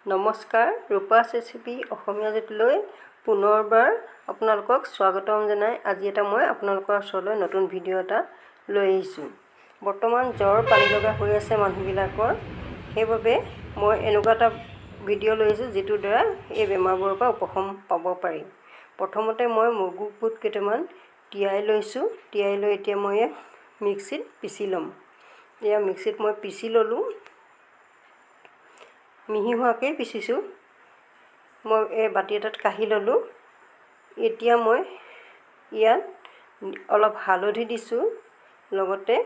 নমস্কাৰ, ৰূপাছ ৰেচিপি অসমীয়া জুতিলৈ পুনৰবাৰ আপোনালোকক স্বাগতম জনাই আজি এটা মই আপোনালোকৰ ওচৰলৈ নতুন ভিডিঅ' এটা লৈ আহিছোঁ। বৰ্তমান জ্বৰ পানী লগা হৈ আছে মানুহবিলাকৰ, সেইবাবে মই এনেকুৱা এটা ভিডিঅ' লৈ আহিছোঁ যিটোৰ দ্বাৰা এই বেমাৰবোৰৰ পৰা উপশম পাব পাৰি। প্ৰথমতে মই মগু বুট কেইটামান তিয়াই লৈছোঁ। তিয়াই লৈ এতিয়া মই মিক্সিত পিচি ল'ম। এয়া মিক্সিত মই পিচি ল'লোঁ, মিহি হোৱাকৈ পিচিছোঁ। মই এই বাতি এটাত কাঢ়ি ল'লোঁ। এতিয়া মই ইয়াত অলপ হালধি দিছোঁ, লগতে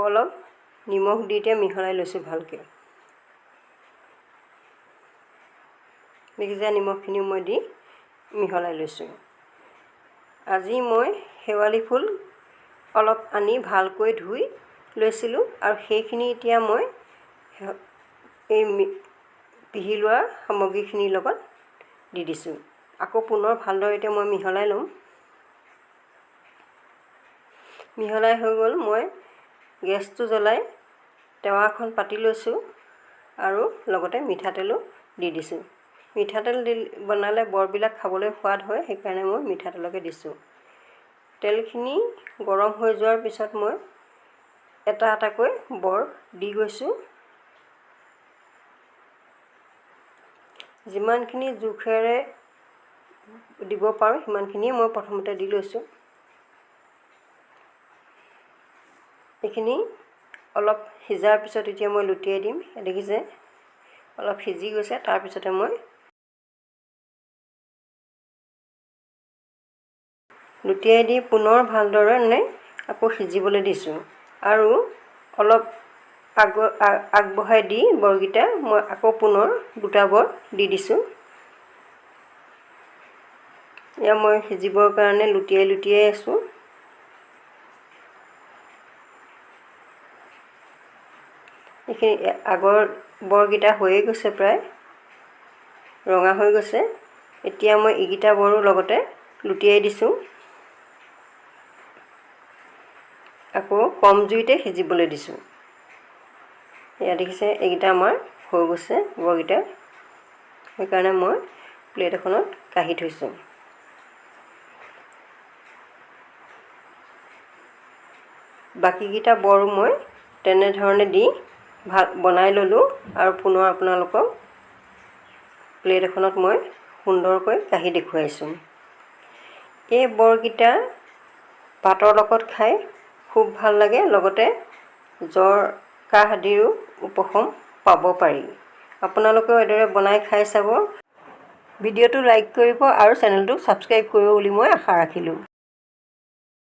অলপ নিমখ দি এতিয়া মিহলাই লৈছোঁ ভালকৈ। দেখিছে, নিমখখিনি মই দি মিহলাই লৈছোঁ। আজি মই শেৱালি ফুল অলপ আনি ভালকৈ ধুই লৈছিলোঁ আৰু সেইখিনি এতিয়া মই এই পিহি লোৱা সামগ্ৰীখিনিৰ লগত দি দিছোঁ। আকৌ পুনৰ ভালদৰে এতিয়া মই মিহলাই ল'ম। মিহলাই হৈ গ'ল। মই গেছটো জ্বলাই টেৱাখন পাতি লৈছোঁ আৰু লগতে মিঠাতেলো দি দিছোঁ। মিঠাতেল বনালে বৰবিলাক খাবলৈ সোৱাদ হয়, সেইকাৰণে মই মিঠাতেলকে দিছোঁ। তেলখিনি গৰম হৈ যোৱাৰ পিছত মই এটা এটাকৈ বৰ দি গৈছোঁ। যিমানখিনি জোখেৰে দিব পাৰোঁ সিমানখিনিয়ে মই প্ৰথমতে দি লৈছোঁ। এইখিনি অলপ সিজাৰ পিছত এতিয়া মই লুটিয়াই দিম। দেখিছে, অলপ সিজি গৈছে। তাৰপিছতে মই লুটিয়াই দি পুনৰ ভালদৰে আকৌ সিজিবলৈ দিছোঁ আৰু অলপ আগবঢ়াই দি বৰকেইটা মই আকৌ পুনৰ দুটা বৰ দি দিছোঁ। এয়া মই সিজিবৰ কাৰণে লুটিয়াই আছোঁ। এইখিনি আগৰ বৰকেইটা হৈয়ে গৈছে, প্ৰায় ৰঙা হৈ গৈছে। এতিয়া মই এইকেইটা বৰো লগতে লুটিয়াই দিছোঁ। আকৌ কম জুইতে সিজিবলৈ দিছোঁ। এয়া দেখিছে, এইকেইটা আমাৰ হৈ গৈছে বৰকেইটা। সেইকাৰণে মই প্লেট এখনত কাঢ়ি থৈছোঁ। বাকীকেইটা বৰো মই তেনেধৰণে দি বনাই ল'লোঁ আৰু পুনৰ আপোনালোকক প্লেট এখনত মই সুন্দৰকৈ কাঢ়ি দেখুৱাইছোঁ। এই বৰকেইটা ভাতৰ লগত খাই খুব ভাল লাগে, লগতে জ্বৰ কাহ আদিৰো উপশম পাব পাৰি। আপোনালোকেও এইদৰে বনাই খাই চাব। ভিডিঅ'টো লাইক কৰিব আৰু চেনেলটো ছাবস্ক্ৰাইব কৰিব বুলি মই আশা ৰাখিলোঁ।